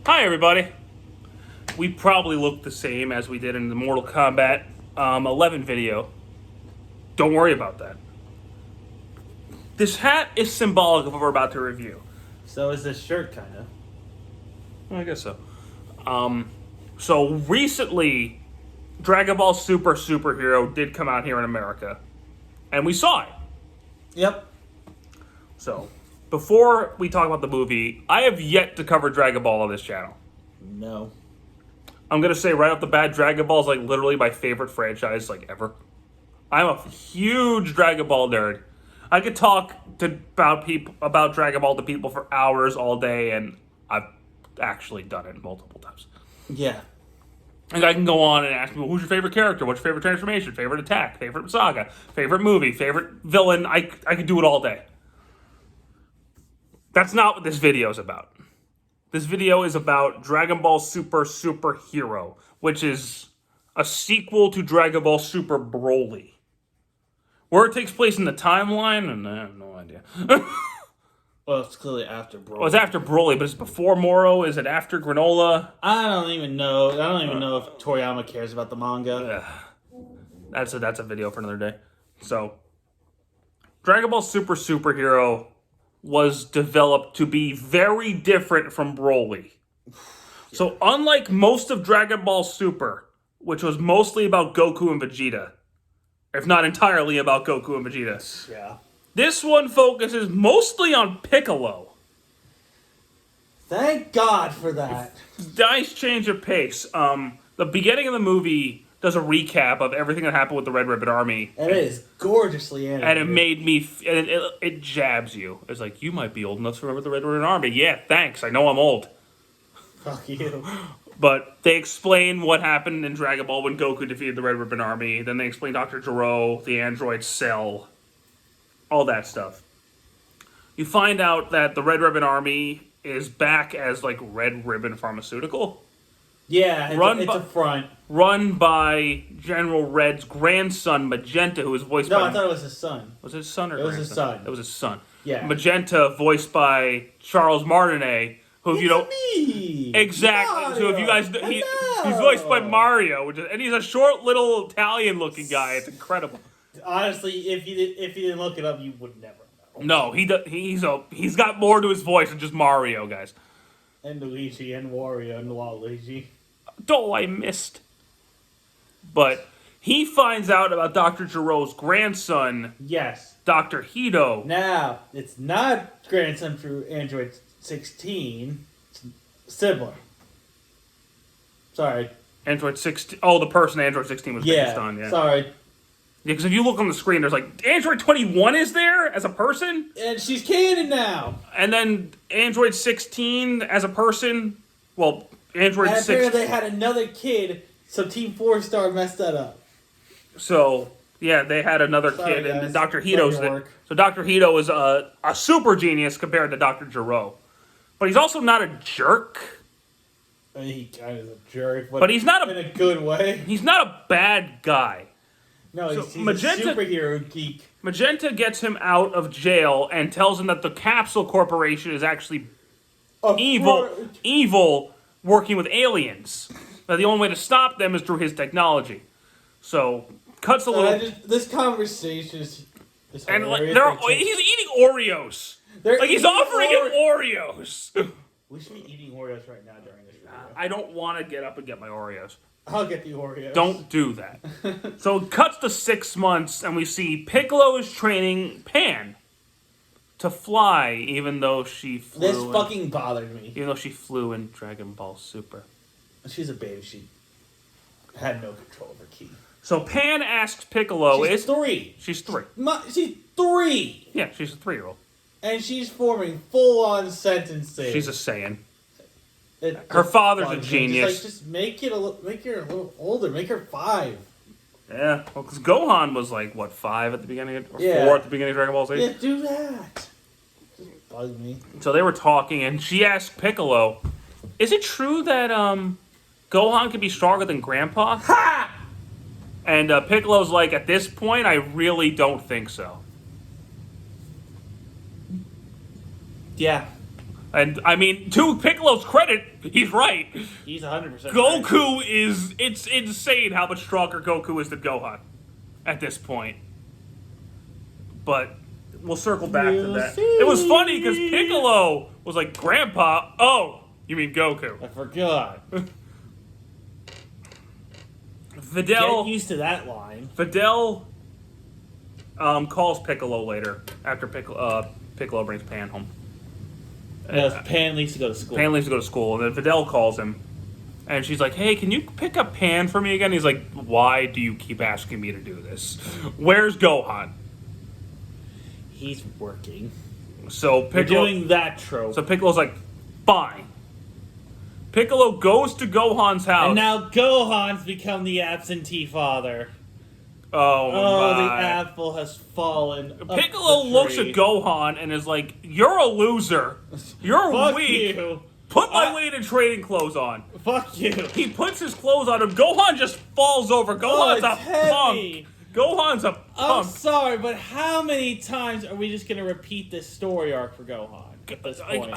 Hi, everybody. We probably look the same as we did in the Mortal Kombat 11 video. Don't worry about that. This hat is symbolic of what we're about to review. So is this shirt, kind of. I guess so. So recently, Dragon Ball Super Superhero did come out here in America. And we saw it. Yep. So, before we talk about the movie, I have yet to cover Dragon Ball on this channel. No. I'm going to say right off the bat, Dragon Ball is like literally my favorite franchise like ever. I'm a huge Dragon Ball nerd. I could talk about Dragon Ball to people for hours all day, and I've actually done it multiple times. Yeah. And I can go on and ask people, who's your favorite character? What's your favorite transformation? Favorite attack? Favorite saga? Favorite movie? Favorite villain? I could do it all day. That's not what this video is about. This video is about Dragon Ball Super Superhero, which is a sequel to Dragon Ball Super Broly. Where it takes place in the timeline, and I have no idea. Well, it's clearly after Broly. Well, it's after Broly, but it's before Moro. Is it after Granola? I don't even know if Toriyama cares about the manga. That's a video for another day. So, Dragon Ball Super Superhero was developed to be very different from Broly. So, unlike most of Dragon Ball Super, which was mostly about Goku and Vegeta, if not entirely about Goku and Vegeta, Yeah. this one focuses mostly on Piccolo. Thank God for that. Nice change of pace. The beginning of the movie does a recap of everything that happened with the Red Ribbon Army. And it is gorgeously animated. And it made me... It jabs you. It's like, you might be old enough to remember the Red Ribbon Army. Yeah, thanks. I know I'm old. Fuck you. But they explain what happened in Dragon Ball when Goku defeated the Red Ribbon Army. Then they explain Dr. Gero, the android Cell, all that stuff. You find out that the Red Ribbon Army is back as, like, Red Ribbon Pharmaceutical. Yeah, it's a front. Run by General Red's grandson, Magenta, who was voiced by... No, I thought it was his son. Was it his son or It was grandson? his son. It was his son. Yeah. Magenta, voiced by Charles Martinet, who It's you know... me! Exactly. Mario. So if you guys... He's voiced by Mario, and he's a short little Italian-looking guy. It's incredible. Honestly, if you didn't look it up, you would never No, know. he's got more to his voice than just Mario, guys. And Luigi and Wario and Waluigi. Oh, I missed. But he finds out about Dr. Gero's grandson, Yes. Dr. Hito. Now, it's not grandson for Android 16. It's sibling. Sorry. Android 16. Oh, the person Android 16 was based on, yeah. Sorry. Yeah, because if you look on the screen, there's like, Android 21 is there as a person? And she's canon now. And then Android 16 as a person? Well, Android And 16. apparently they had another kid, so Team 4-Star messed that up. So, yeah, they had another Sorry, kid, and guys. Dr. Hito's Love your there. work. So Dr. Hito is a super genius compared to Dr. Gero. But he's also not a jerk. I mean, he kind of is a jerk, But he's not in a good way. He's not a bad guy. No, So he's Magenta- a superhero geek. Magenta gets him out of jail and tells him that the Capsule Corporation is actually evil working with aliens. But the only way to stop them is through his technology. So, cuts a little... This conversation is and like, hilarious. he's eating Oreos. They're Like, he's eating offering him Oreos. We should be eating Oreos right now during this video. I don't want to get up and get my Oreos. I'll get the Oreos. Don't do that. So it cuts to 6 months, and we see Piccolo is training Pan to fly, even though she flew. This fucking bothered me. Even though she flew in Dragon Ball Super. She's a baby. She had no control of her ki. So Pan asks Piccolo, She's 3. She's 3. She's 3! Yeah, she's a 3-year-old. And she's forming full-on sentences. She's a Saiyan. It Her just father's a bugs me. genius. Just make her a little older. Make her 5. Yeah, well, because Gohan was like, what, 5 at the beginning? Or 4 Yeah. at the beginning of Dragon Ball Z? Yeah, do that. Just bugs me. So they were talking, and she asked Piccolo, is it true that Gohan can be stronger than Grandpa? Ha! And Piccolo's like, at this point, I really don't think so. Yeah. And, I mean, to Piccolo's credit, he's right. He's 100% right. Goku is... It's insane how much stronger Goku is than Gohan at this point. But we'll circle back to that. See. It was funny because Piccolo was like, Grandpa, oh, you mean Goku. I forgot. Videl... Get used to that line. Videl calls Piccolo later after Piccolo brings Pan home. Pan leaves to go to school. Pan leaves to go to school, and then Videl calls him, and she's like, "Hey, can you pick up Pan for me again?" He's like, "Why do you keep asking me to do this? Where's Gohan?" He's working. So Piccolo, We're doing that trope. so Piccolo's like, "Fine." Piccolo goes to Gohan's house. And now Gohan's become the absentee father. Oh the my! apple has fallen. Piccolo looks at Gohan and is like, "You're a loser. You're Fuck weak. you. Put my weighted training clothes on." Fuck you. He puts his clothes on him. Gohan just falls over. Gohan's a it's heavy. punk. Gohan's a I'm punk. sorry, but how many times are we just going to repeat this story arc for Gohan at this point?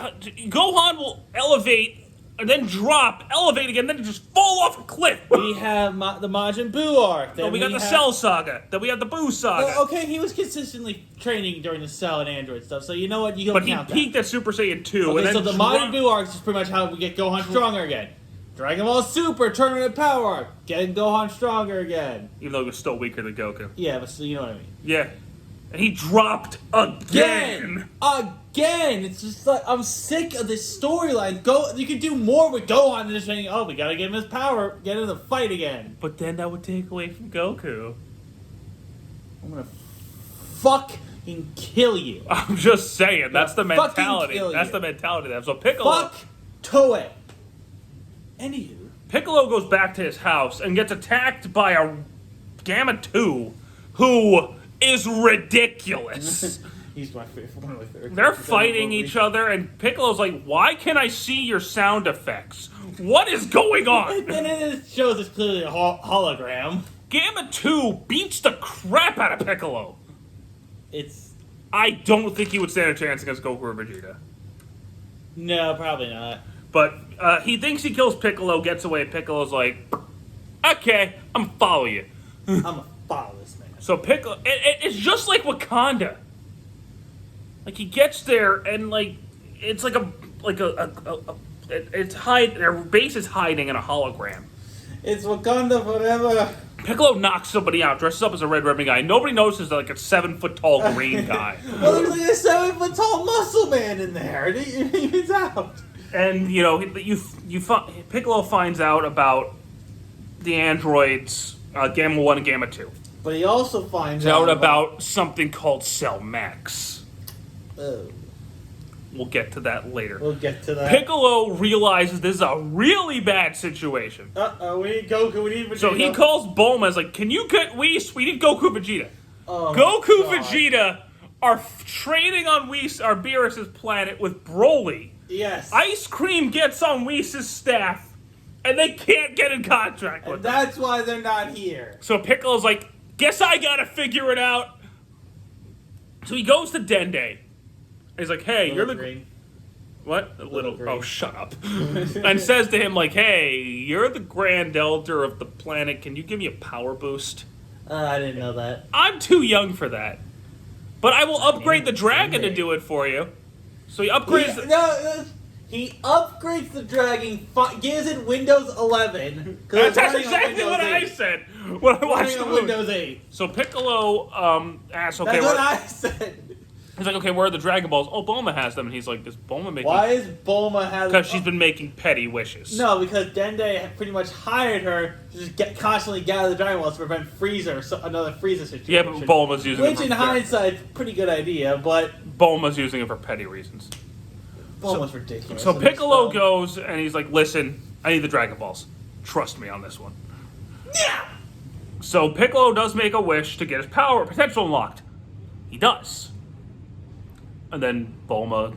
Gohan will elevate and then drop, elevate again, then just fall off a cliff. We have the Majin Buu arc. Then we got the Cell Saga. Then we have the Buu Saga. Well, okay, he was consistently training during the Cell and Android stuff, so you know what? You don't But he count that. peaked at Super Saiyan 2. Okay, and then so the Majin Buu arc is pretty much how we get Gohan stronger again. Dragon Ball Super Tournament Power arc, getting Gohan stronger again. Even though he was still weaker than Goku. Yeah, but so you know what I mean. Yeah. And he dropped again. Again! It's just like, I'm sick of this storyline. You could do more with Gohan than just saying, oh, we gotta give him his power, get in the fight again. But then that would take away from Goku. I'm gonna fucking kill you. I'm just saying, that's the Fucking mentality. kill That's you. the mentality of that. So Piccolo... Fuck Toei. Anywho. Piccolo goes back to his house and gets attacked by a Gamma 2 who is ridiculous. He's one of my favorite. They're fighting each other, and Piccolo's like, "Why can I see your sound effects? What is going on?" And it shows it's clearly a hologram. Gamma 2 beats the crap out of Piccolo. I don't think he would stand a chance against Goku or Vegeta. No, probably not. But he thinks he kills Piccolo, gets away. Piccolo's like, "Okay, I'm gonna follow you." I'm gonna follow this man. So Piccolo, it's just like Wakanda. Like he gets there and like it's like their base is hiding in a hologram. It's Wakanda forever. Piccolo knocks somebody out, dresses up as a Red Ribbon guy. Nobody notices that like a 7-foot tall green guy. Well, there's like a 7-foot tall muscle man in there. He's out. And you know Piccolo finds out about the androids Gamma 1 and Gamma 2. But he also finds Out about something called Cell Max. Oh. We'll get to that later. We'll get to that. Piccolo realizes this is a really bad situation. Uh-oh, we need Goku, we need Vegeta. So he calls Bulma, is like, "Can you get Whis? We need Goku Vegeta." Oh, Goku God. Vegeta are training on Beerus' planet with Broly. Yes. Ice Cream gets on Whis' staff, and they can't get in contact with And him. that's why they're not here. So Piccolo's like, "Guess I gotta figure it out." So he goes to Dende. He's like, "Hey, you're the green. what? Little green. Oh, shut up!" And says to him like, "Hey, you're the Grand Elder of the planet. Can you give me a power boost?" I didn't know that. I'm too young for that, but I will upgrade the dragon to do it for you. So he upgrades. He upgrades the dragon, gives it Windows 11. That's exactly what I said when I watched the on movie. Windows 8. So Piccolo asks, "Okay, That's what I said. he's like, okay, where are the Dragon Balls?" "Oh, Bulma has them." And he's like, "Is Bulma making?" Why is Bulma having... Because she's been making petty wishes. No, because Dende had pretty much hired her to just constantly gather the Dragon Balls to prevent another Frieza situation. Yeah, but Bulma's using it Which, for in hindsight, pretty good idea, but Bulma's using it for petty reasons. Bulma's ridiculous. So Piccolo goes and he's like, "Listen, I need the Dragon Balls. Trust me on this one." Yeah! So Piccolo does make a wish to get his power potential unlocked. He does. And then Bulma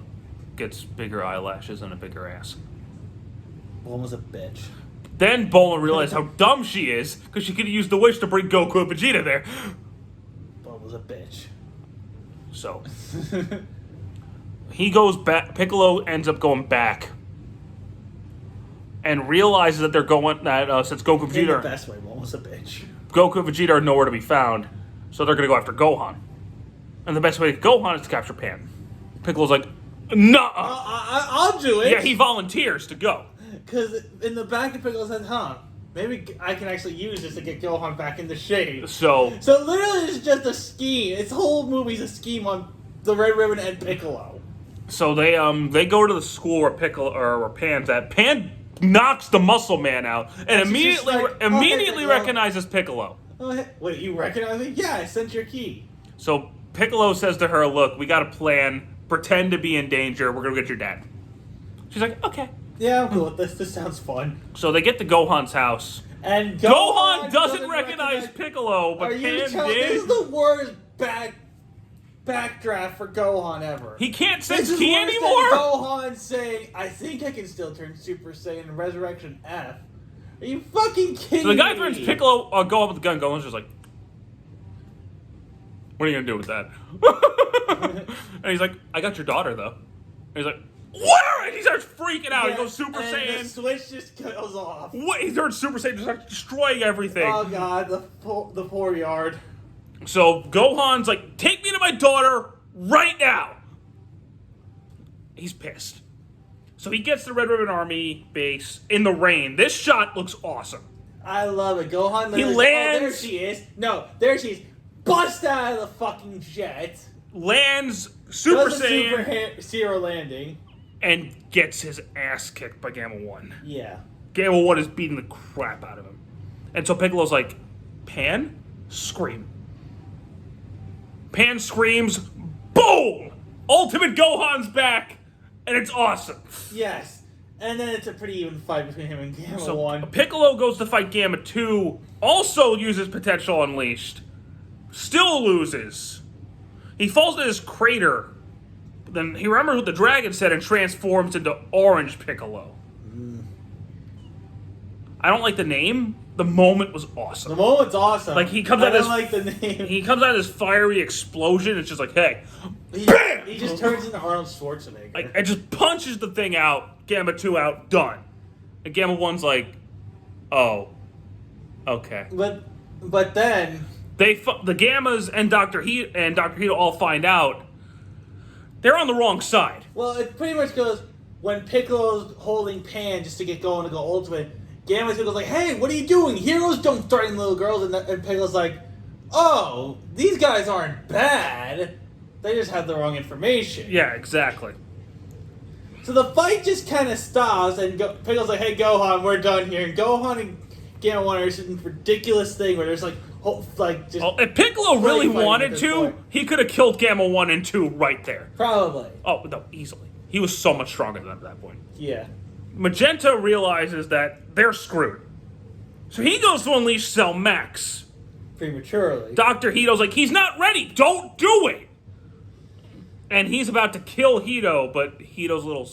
gets bigger eyelashes and a bigger ass. Bulma's a bitch. Then Bulma realized how dumb she is because she could have used the wish to bring Goku and Vegeta there. Bulma's a bitch. So he goes back. Piccolo ends up going back and realizes that they're going since Goku and In the Vegeta, best way, almost a bitch. Goku and Vegeta are nowhere to be found, so they're gonna go after Gohan. And the best way to Gohan is to capture Pan. Piccolo's like, nah. I'll do it. Yeah, he volunteers to go. Because in the back of Piccolo said, maybe I can actually use this to get Gohan back into shape. So literally it's just a scheme. This whole movie's a scheme on the Red Ribbon and Piccolo. So they go to the school where Piccolo or where Pan's at. Pan knocks the Muscle Man out and immediately Piccolo. recognizes Piccolo. Oh, hey, wait, you recognize me? Yeah, I sent your key. So Piccolo says to her, "Look, we got a plan. Pretend to be in danger. We're gonna get your dad." She's like, "Okay." Yeah, I'm cool with this. This sounds fun. So they get to Gohan's house. And Gohan doesn't recognize Piccolo, but Pan This did. is the worst backdraft for Gohan ever. He can't This sense is ki worse anymore. than Gohan saying, "I think I can still turn Super Saiyan in Resurrection F." Are you fucking kidding So the guy me? threatens Piccolo, go up with the gun. Gohan's just like, "What are you gonna do with that?" And he's like, "I got your daughter, though." And he's like, "What?" And he starts freaking out. Yeah, He goes Super and Saiyan. the switch just goes off. What? He turns Super Saiyan, just starts destroying everything. Oh god, the poor yard. So Gohan's like, "Take me to my daughter right now." He's pissed. So he gets to the Red Ribbon Army base in the rain. This shot looks awesome. I love it. Gohan He literally lands- oh, there she is. No, there she is. Bust out of the fucking jet. Lands Super Does a Saiyan zero landing. and gets his ass kicked by Gamma 1. Yeah. Gamma 1 is beating the crap out of him. And so Piccolo's like, "Pan, scream." Pan screams, boom! Ultimate Gohan's back, and it's awesome. Yes. And then it's a pretty even fight between him and Gamma So 1. Piccolo goes to fight Gamma 2, also uses Potential Unleashed, still loses. He falls in this crater. Then he remembers what the dragon said and transforms into Orange Piccolo. I don't like the name. The moment was awesome. The moment's awesome. Like he comes I out don't this, like the name. he comes out of this fiery explosion. It's just like, hey, He just turns into Arnold Schwarzenegger. like and just punches the thing out. Gamma 2 out, done. And Gamma 1's like, oh, okay. But then The Gammas and Dr. Hito all find out they're on the wrong side. well, it pretty much goes when Piccolo's holding Pan just to get going to go ultimate. Gamma goes like, "Hey, what are you doing? Heroes don't threaten little girls." And Piccolo's like, "Oh, these guys aren't bad. They just have the wrong information." Yeah, exactly. So the fight just kind of stops, and Piccolo's like, "Hey, Gohan, we're done here." And Gohan and Gamma 1 are this ridiculous thing where there's like just Well, if Piccolo really fighting wanted at this to, point. he could have killed Gamma 1 and 2 right there. probably, Oh, no, easily. He was so much stronger than them at that point. yeah. Magenta realizes that they're screwed. So he goes to unleash Cell Max. Prematurely. Dr. Hito's like, he's not ready. Don't do it. And he's about to kill Hito, but Hito's little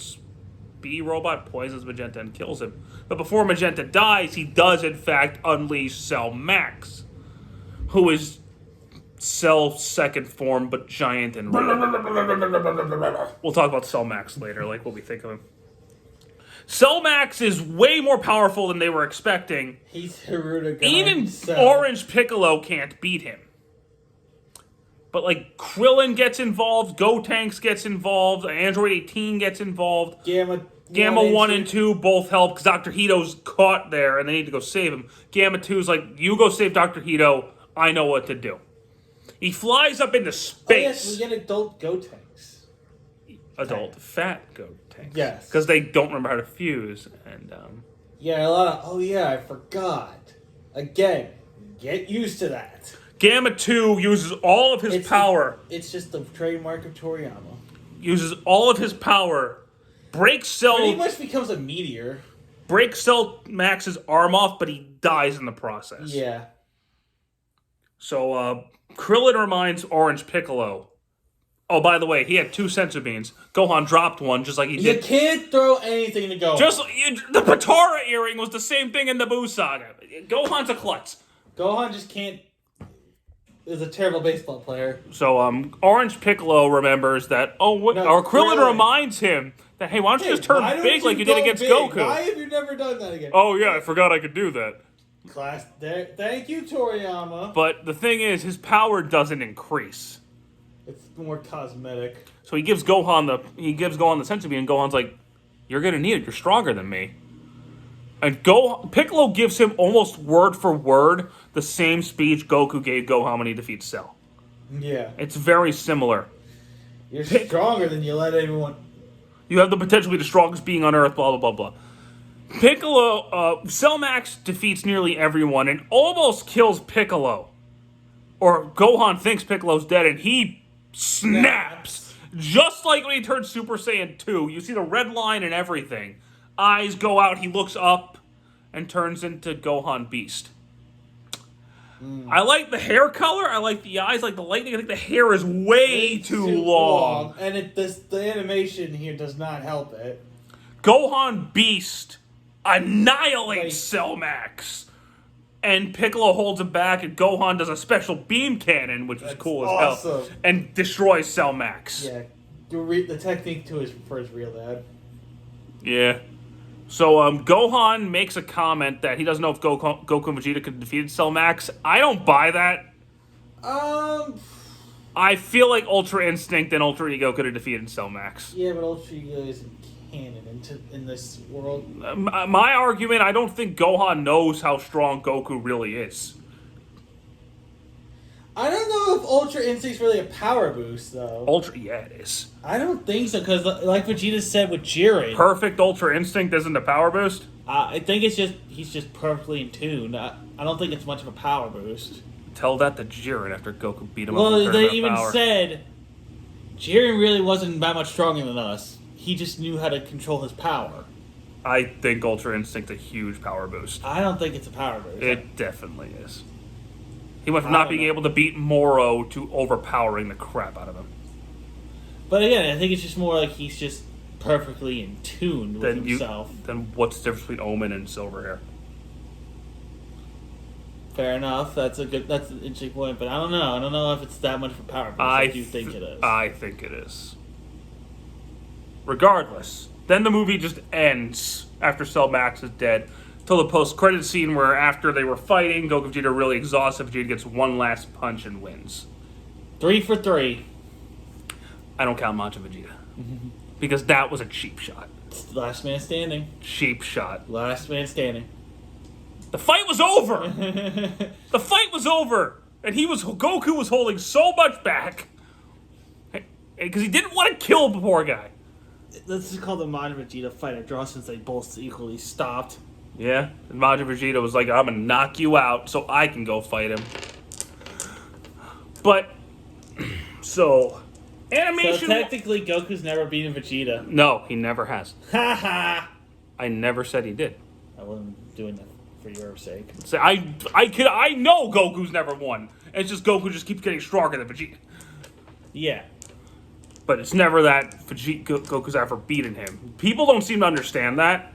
bee robot poisons Magenta and kills him. But before Magenta dies, he does in fact unleash Cell Max, who is Cell's second form, but giant and red. We'll talk about Cell Max later, like what we think of him. Cell Max is way more powerful than they were expecting. He's Hiruda. Even Orange Piccolo can't beat him. But like Krillin gets involved, Gotenks gets involved, Android 18 gets involved. Gamma 1 and 2 both help because Dr. Hito's caught there and they need to go save him. Gamma 2's like, you go save Dr. Hito, I know what to do. He flies up into space. Oh, yes, we get adult Gotenks. Adult fat Gotenks. Yes. Because they don't remember how to fuse. And Yeah, a lot of. Oh yeah, I forgot. Again, get used to that. Gamma 2 uses all of his power. It's just the trademark of Toriyama. Uses all of his power. Breaks Cell. Pretty much becomes a meteor. Breaks Cell Max's arm off, but he dies in the process. Yeah. So Krillin reminds Orange Piccolo. Oh, by the way, he had 2 sensu beans. Gohan dropped one, just like he You did. can't throw anything to Gohan. Just the Patara earring was the same thing in the Buu saga. Gohan's a klutz. Gohan just can't. is a terrible baseball player. So, Orange Piccolo remembers that, or Krillin really? reminds him that, hey, why don't you just turn why don't big like you did go against big? Goku? Why have you never done that again? Oh, yeah, I forgot I could do that. Class, thank you, Toriyama. But the thing is, his power doesn't increase. It's more cosmetic. So he gives Gohan the senzu bean, and Gohan's like, you're gonna need it, you're stronger than me. And Piccolo gives him almost word for word the same speech Goku gave Gohan when he defeats Cell. Yeah. It's very similar. You're stronger than you let everyone... You have the potential to be the strongest being on Earth, blah, blah, blah, blah. Cell Max defeats nearly everyone and almost kills Piccolo. Or Gohan thinks Piccolo's dead and he snaps. Just like when he turns Super Saiyan 2. You see the red line and everything. Eyes go out, he looks up and turns into Gohan Beast. I like the hair color, I like the eyes, I like the lightning. I think the hair is way too long. And the animation here does not help it. Gohan Beast annihilates Cell Max. And Piccolo holds him back, and Gohan does a special beam cannon, which is cool as hell, and destroys Cell Max. Yeah, the technique for his real dad. Yeah. So Gohan makes a comment that he doesn't know if Goku and Vegeta could have defeated Cell Max. I don't buy that. I feel like Ultra Instinct and Ultra Ego could have defeated Cell Max. Yeah, but Ultra Ego isn't canon in this world. My argument, I don't think Gohan knows how strong Goku really is. I don't know if Ultra Instinct's really a power boost, though. Yeah, it is. I don't think so, because like Vegeta said with Jiren... Perfect Ultra Instinct isn't a power boost? I think he's just perfectly in tune. I don't think it's much of a power boost. Tell that to Jiren after Goku beat him up. Well, they even said Jiren really wasn't that much stronger than us. He just knew how to control his power. I think Ultra Instinct's a huge power boost. I don't think it's a power boost. It definitely is. He went from not being able to beat Moro to overpowering the crap out of him. But again, I think it's just more like he's just perfectly in tune with himself. Then what's the difference between Omen and Silver Hair? Fair enough. That's an interesting point, but I don't know. I don't know if it's that much of a power boost. I do think it is. I think it is. Regardless, then the movie just ends after Cell Max is dead. Till the post-credit scene where after they were fighting, Goku and Vegeta are really exhausted. Vegeta gets one last punch and wins. 3 for 3. I don't count Majin Vegeta. Because that was a cheap shot. Last man standing. Cheap shot. Last man standing. The fight was over! The fight was over! And Goku was holding so much back. Because he didn't want to kill the poor guy. This is called the Majin Vegeta fight. I draw since they both equally stopped. Yeah, and Majin Vegeta was like, I'm gonna knock you out so I can go fight him. But, so, animation... So technically, Goku's never beaten Vegeta. No, he never has. Ha ha! I never said he did. I wasn't doing that for your sake. So I know Goku's never won. It's just Goku just keeps getting stronger than Vegeta. Yeah. But it's never that Goku's ever beaten him. People don't seem to understand that.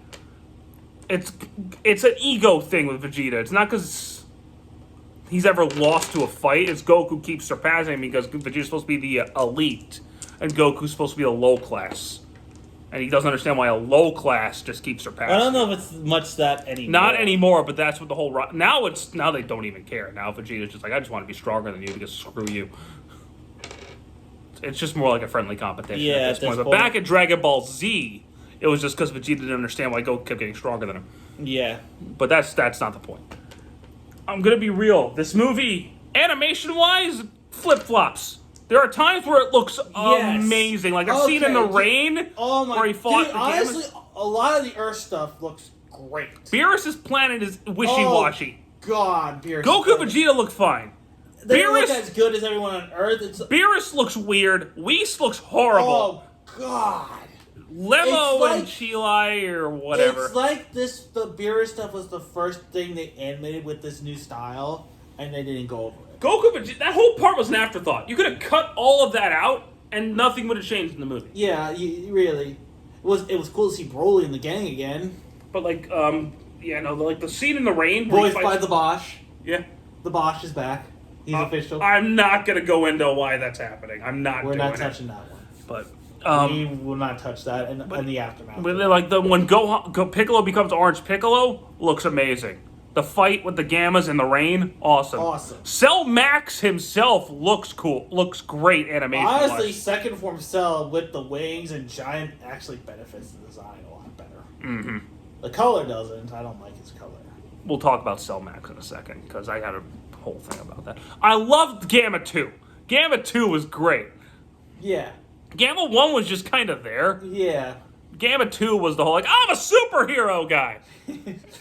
It's an ego thing with Vegeta. It's not because he's ever lost to a fight. It's Goku keeps surpassing him because Vegeta's supposed to be the elite, and Goku's supposed to be a low class. And he doesn't understand why a low class just keeps surpassing. I don't know if it's much that anymore. Not anymore, but that's what the whole... Now they don't even care. Now Vegeta's just like, I just want to be stronger than you because screw you. It's just more like a friendly competition at this point. But back at Dragon Ball Z... It was just because Vegeta didn't understand why Goku kept getting stronger than him. Yeah. But that's not the point. I'm going to be real. This movie, animation-wise, flip-flops. There are times where it looks amazing. Like I've seen in the rain where he fought the honestly, a lot of the Earth stuff looks great. Beerus' planet is wishy-washy. Oh, God, Beerus. Goku and Vegeta look fine. They don't look as good as everyone on Earth. Beerus looks weird. Whis looks horrible. Oh, God. Lemo and Chilai or whatever. It's like the Beerus stuff was the first thing they animated with this new style, and they didn't go over it. Goku, but that whole part was an afterthought. You could have cut all of that out, and nothing would have changed in the movie. Yeah, really. It was cool to see Broly in the gang again. But like the scene in the rain. Boys by the Bosch. Yeah. The Bosch is back. He's official. I'm not going to go into why that's happening. I'm not We're doing not it. touching that one. But we will not touch that in the aftermath. when Piccolo becomes Orange Piccolo, looks amazing. The fight with the Gammas in the rain, awesome. Awesome. Cell Max himself looks cool. Looks great animation. Honestly, second form Cell with the wings and giant actually benefits the design a lot better. Mm-hmm. The color doesn't. I don't like his color. We'll talk about Cell Max in a second, because I got a whole thing about that. I loved Gamma 2. Gamma 2 was great. Yeah. Gamma 1 was just kind of there. Yeah. Gamma 2 was the whole, like, I'm a superhero guy.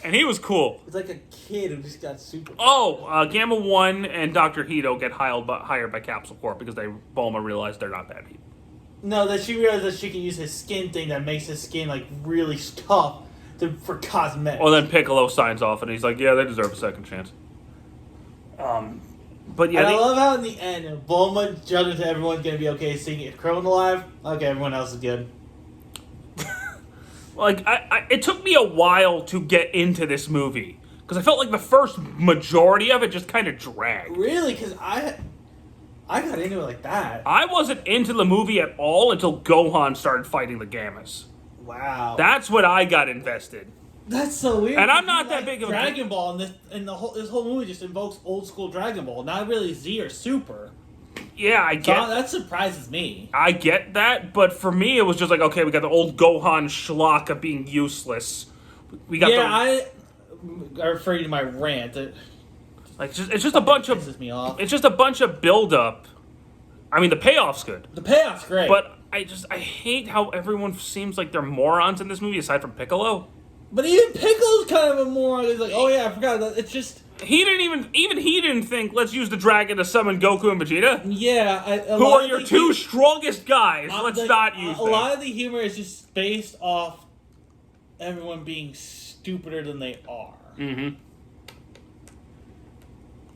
And he was cool. It's like a kid who just got super. Gamma 1 and Dr. Hito get hired by Capsule Corp because Bulma realized they're not bad people. No, that she realized that she can use his skin thing that makes his skin, like, really tough for cosmetics. Well, then Piccolo signs off and he's like, yeah, they deserve a second chance. But yeah, and I love how in the end, Bulma judges everyone's going to be okay seeing if Krillin alive. Okay, everyone else is good. Like, it took me a while to get into this movie because I felt like the first majority of it just kind of dragged. Really? Because I got into it like that. I wasn't into the movie at all until Gohan started fighting the Gammas. Wow. That's when I got invested. That's so weird. And I'm not that big of a Dragon Ball, and this whole movie just invokes old school Dragon Ball, not really Z or Super. Yeah, I get that surprises me. I get that, but for me, it was just like, okay, we got the old Gohan schlock of being useless. We got I refer you to my rant. It's just a bunch of pisses me off. It's just a bunch of build up. I mean, the payoff's good. The payoff's great, but I hate how everyone seems like they're morons in this movie, aside from Piccolo. But even Piccolo's kind of a moron. He's like, oh yeah, I forgot that. It's just he didn't think, let's use the dragon to summon Goku and Vegeta. Yeah, who are your two strongest guys? Let's not use them. A lot of the humor is just based off everyone being stupider than they are. Mm-hmm.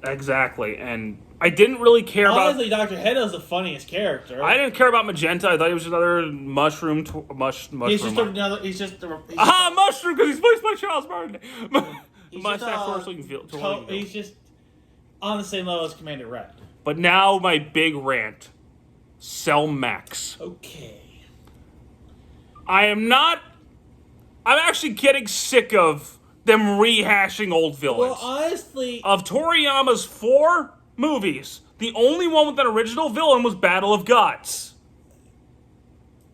Exactly, and I didn't really care Honestly, Dr. Hedo's the funniest character. I didn't care about Magenta. I thought he was another mushroom. Mushroom. He's just mushroom because he's voiced by Charles Martin. He's just on the same level as Commander Red. But now my big rant. Cell Max. Okay. I'm actually getting sick of them rehashing old villains. Well, honestly, of Toriyama's 4 movies, the only one with an original villain was Battle of Gods.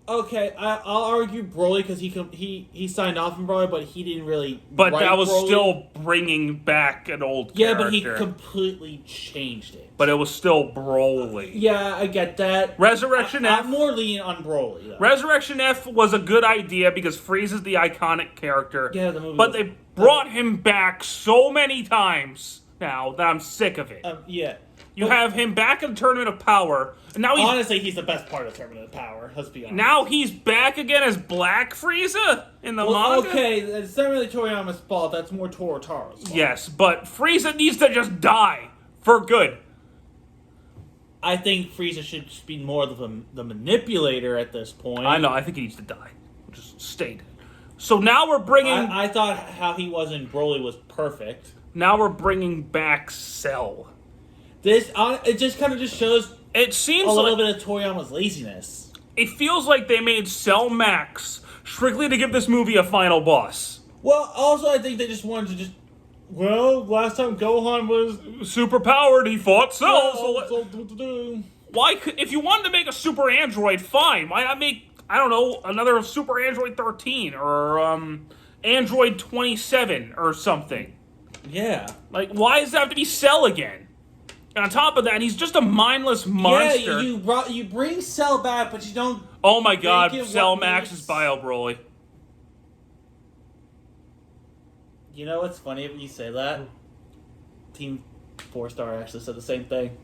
Okay, I'll argue Broly because he signed off on Broly, but he didn't really. But that was Broly. Still bringing back an old character. Yeah, but he completely changed it. But it was still Broly. Yeah, I get that. Resurrection F. I'm more lenient on Broly. Though. Resurrection F was a good idea because Frieza's the iconic character. Yeah, the movie. But they brought him back so many times now that I'm sick of it. Yeah. You have him back in Tournament of Power, and now honestly, he's the best part of Tournament of Power. Let's be honest. Now he's back again as Black Frieza in the manga. Okay, it's not really Toriyama's fault. That's more Tora's fault. Yes, but Frieza needs to just die for good. I think Frieza should just be more of the manipulator at this point. I know. I think he needs to die. Just stay dead. So now we're bringing. I thought how he was in Broly was perfect. Now we're bringing back Cell. It just kind of just shows. It seems a little bit of Toriyama's laziness. It feels like they made Cell Max strictly to give this movie a final boss. Well, also I think they just wanted to just. Well, last time Gohan was super powered, he fought Cell. Why if you wanted to make a super android, fine. Why not make, I don't know, another Super Android 13 or Android 27 or something? Yeah. Like, why does it have to be Cell again? And on top of that, he's just a mindless monster. Yeah, you bring Cell back, but you don't. Oh my God, Cell Max is Bio Broly. You know what's funny when you say that? Team 4-Star actually said the same thing.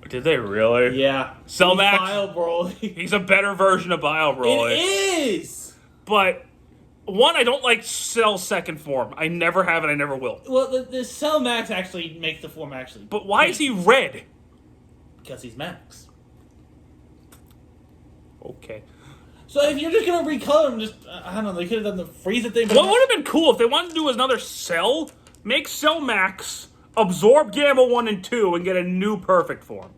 Did they really? Yeah. Cell Max. Bio Broly. He's a better version of Bio Broly. It is. But. One, I don't like Cell's second form. I never have and I never will. Well, the Cell Max actually makes the form actually. But why is he red? Because he's Max. Okay. So if you're just gonna recolor him, just I don't know, they could have done the Frieza thing. What would have been cool if they wanted to do another Cell? Make Cell Max absorb Gamma 1 and 2 and get a new perfect form.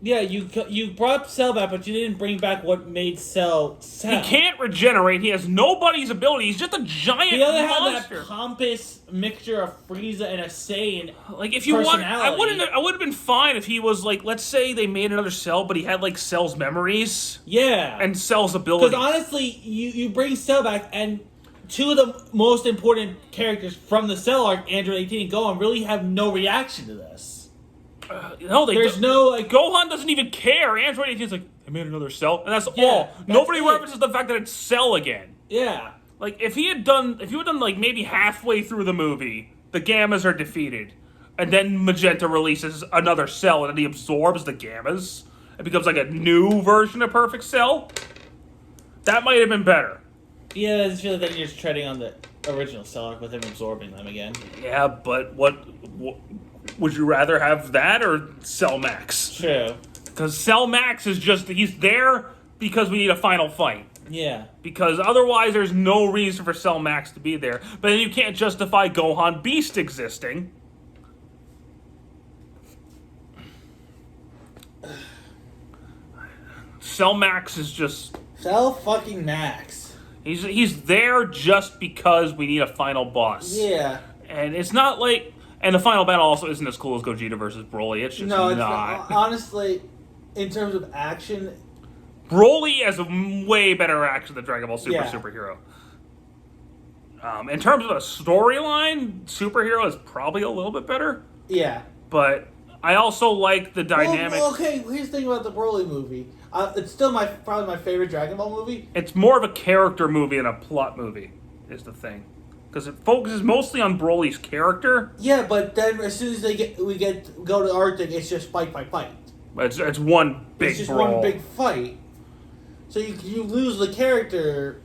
Yeah, you brought Cell back, but you didn't bring back what made Cell. He can't regenerate. He has nobody's ability. He's just a giant He only monster. had that pompous mixture of Frieza and a Saiyan. Like if you want, I would have been fine if he was like, let's say they made another Cell, but he had like Cell's memories. Yeah, and Cell's abilities. Because honestly, you bring Cell back, and two of the most important characters from the Cell arc, Android 18 and Gohan, really have no reaction to this. No, there's no like Gohan doesn't even care. Android 18's like, I made another Cell, and that's all. That's Nobody references the fact that it's Cell again. Yeah. Like if you had done like maybe halfway through the movie, the Gammas are defeated, and then Magenta releases another Cell, and then he absorbs the Gammas. It becomes like a new version of Perfect Cell. That might have been better. Yeah, I just feel like then you're just treading on the original Cell arc with him absorbing them again. Yeah, but what would you rather have that or Cell Max? True. Because Cell Max is just, he's there because we need a final fight. Yeah. Because otherwise there's no reason for Cell Max to be there. But then you can't justify Gohan Beast existing. Cell Max is just... Cell fucking Max. He's there just because we need a final boss. Yeah. And it's not like... And the final battle also isn't as cool as Gogeta versus Broly. It's just not. Honestly, in terms of action... Broly has a way better action than Dragon Ball Superhero. In terms of a storyline, Superhero is probably a little bit better. Yeah. But I also like the dynamic. Well, okay, here's the thing about the Broly movie. It's still probably my favorite Dragon Ball movie. It's more of a character movie than a plot movie, is the thing. Because it focuses mostly on Broly's character. Yeah, but then as soon as we go to Arctic, it's just fight. It's one big It's just brawl. one big fight. So you lose the character.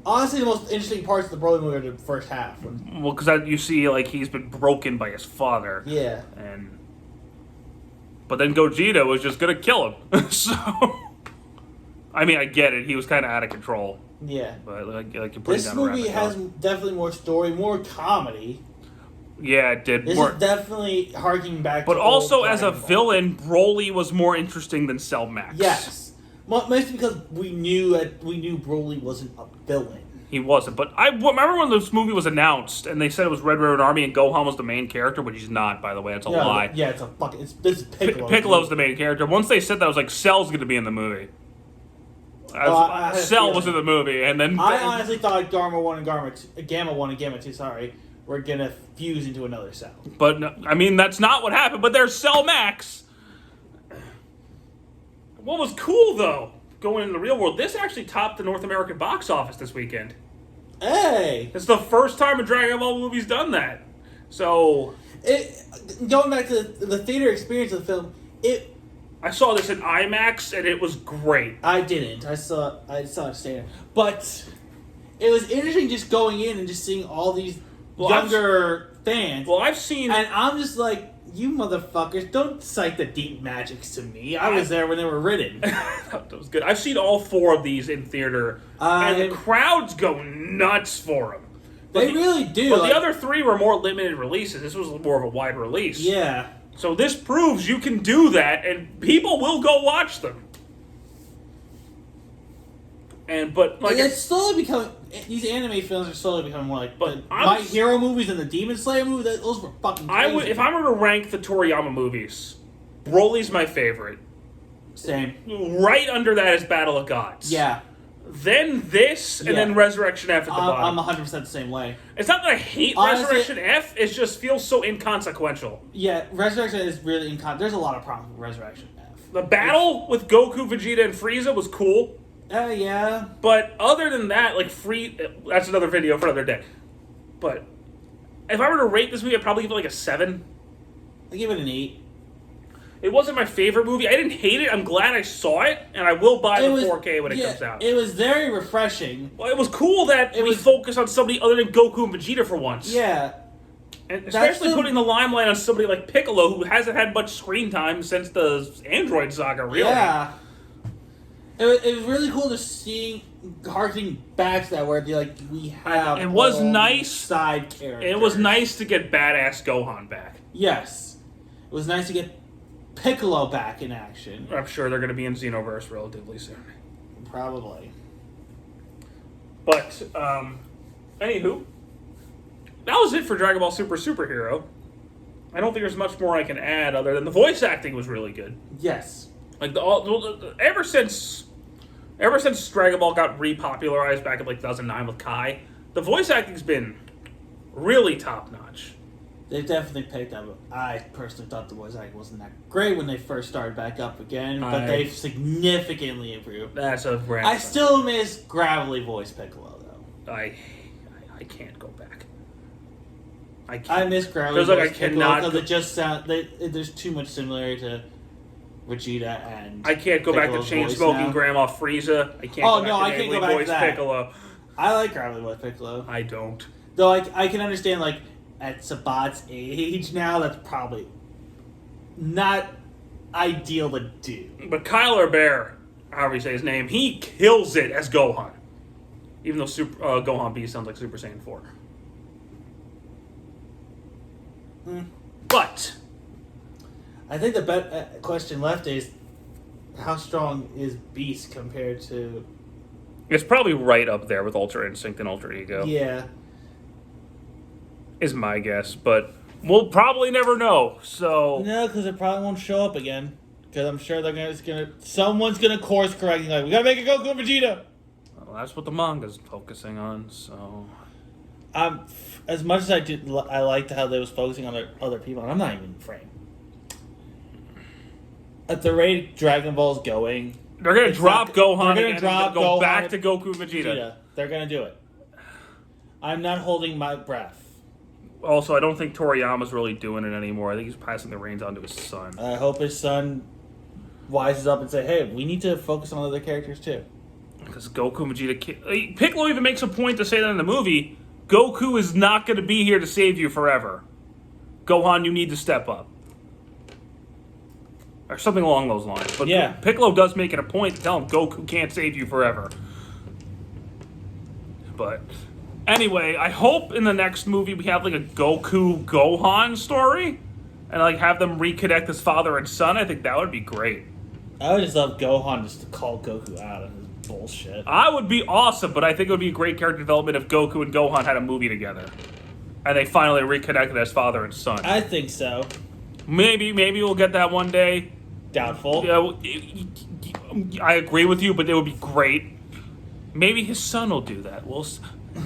Honestly, the most interesting parts of the Broly movie are the first half. Well, because you see, like, he's been broken by his father. Yeah. But then Gogeta was just gonna kill him. So, I mean, I get it. He was kind of out of control. Yeah. But like you're putting this down movie a has definitely more story, more comedy. Yeah, it did. This is definitely harking back but to also, old as a Dragon Ball. villain, Broly was more interesting than Cell Max. Yes. Mostly because we knew Broly wasn't a villain. He wasn't. But I remember when this movie was announced, and they said it was Red Ribbon Army, and Gohan was the main character, but he's not, by the way. It's a lie. Yeah, it's a fucking... This is Piccolo. Piccolo's the main character. Once they said that, I was like, Cell's going to be in the movie. Cell was in the movie, and then... I honestly thought Gamma 1 and Gamma 2, were going to fuse into another Cell. But, I mean, that's not what happened, but there's Cell Max. What was cool, though, going into the real world, this actually topped the North American box office this weekend. Hey! It's the first time a Dragon Ball movie's done that. So... Going back to the theater experience of the film, I saw this in IMAX, and it was great. I didn't. I saw it staying. But it was interesting just going in and just seeing all these younger fans. Well, I've seen... And I'm just like, you motherfuckers, don't cite the deep magics to me. I was there when they were written. That was good. I've seen all 4 of these in theater, and the crowds go nuts for them. They really do. But the other 3 were more limited releases. This was more of a wide release. Yeah. So this proves you can do that, and people will go watch them. But like it's slowly becoming. These anime films are slowly becoming more like but My Hero movies and the Demon Slayer movies. Those were fucking crazy. If I were to rank the Toriyama movies, Broly's my favorite. Same. Right under that is Battle of Gods. Yeah. Then this, and then Resurrection F at the bottom. I'm 100% the same way. It's not that I hate Resurrection F, it just feels so inconsequential. Yeah, Resurrection is really There's a lot of problems with Resurrection F. The battle with Goku, Vegeta, and Frieza was cool. Yeah. But other than that, like, that's another video for another day. But if I were to rate this movie, I'd probably give it like a 7. I give it an 8. It wasn't my favorite movie. I didn't hate it. I'm glad I saw it, and I will buy the 4K when it comes out. It was very refreshing. Well, it was cool that we focused on somebody other than Goku and Vegeta for once. Yeah. And especially putting the limelight on somebody like Piccolo, who hasn't had much screen time since the Android saga, really. Yeah. It was really cool to see, harkening back to that, where we have It was all nice. side characters. It was nice to get badass Gohan back. Yes. It was nice to get Piccolo back in action. I'm sure they're going to be in Xenoverse relatively soon. Probably. But, anywho, that was it for Dragon Ball Super Superhero. I don't think there's much more I can add other than the voice acting was really good. Yes. Like, ever since Dragon Ball got repopularized back in, 2009 with Kai, the voice acting's been really top-notch. They've definitely picked up. I personally thought the voice acting wasn't that great when they first started back up again, but they've significantly improved. That's a brand. I still miss gravelly voice Piccolo, though. I can't go back. I miss gravelly voice Piccolo because it just there's too much similarity to Vegeta and I can't go back to Piccolo's chain voice smoking now. Grandma Frieza. I can't. Oh, go back no, to I can't go Nagely back to voice that. Piccolo. I like gravelly voice Piccolo. I don't. Though I can understand, at Sabat's age now, that's probably not ideal to do. But Kyler Bear, however you say his name, he kills it as Gohan. Even though Gohan B sounds like Super Saiyan 4. But I think the question left is, how strong is Beast compared to... it's probably right up there with Ultra Instinct and Ultra Ego. Yeah. Is my guess, but we'll probably never know. So No, because it probably won't show up again. Because I'm sure someone's gonna course correct, we gotta make a Goku and Vegeta. well, that's what the manga's focusing on. So As much as I liked how they was focusing on other people, and I'm not even in frame. At the rate Dragon Ball's going, they're gonna drop Gohan. They're Again, gonna go Gohan back to Goku and Vegeta. Vegeta. They're gonna do it. I'm not holding my breath. Also, I don't think Toriyama's really doing it anymore. I think he's passing the reins on to his son. I hope his son wises up and say, "Hey, we need to focus on other characters too." Because Goku and Vegeta... Piccolo even makes a point to say that in the movie. Goku is not going to be here to save you forever. Gohan, you need to step up. Or something along those lines. But yeah. Piccolo does make it a point to tell him Goku can't save you forever. But... anyway, I hope in the next movie we have a Goku Gohan story and have them reconnect as father and son. I think that would be great. I would just love Gohan just to call Goku out of his bullshit. I would be awesome, but I think it would be a great character development if Goku and Gohan had a movie together and they finally reconnected as father and son. I think so. Maybe we'll get that one day. Doubtful. Yeah, I agree with you, but it would be great. Maybe his son will do that.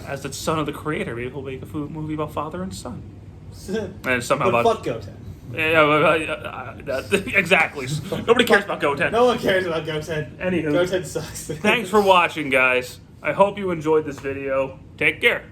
As the son of the creator, maybe he'll make a movie about father and son. And somehow but fuck Goten. Yeah, exactly. Nobody cares about Goten. No one cares about Goten. Anywho, Goten sucks. Thanks for watching, guys. I hope you enjoyed this video. Take care.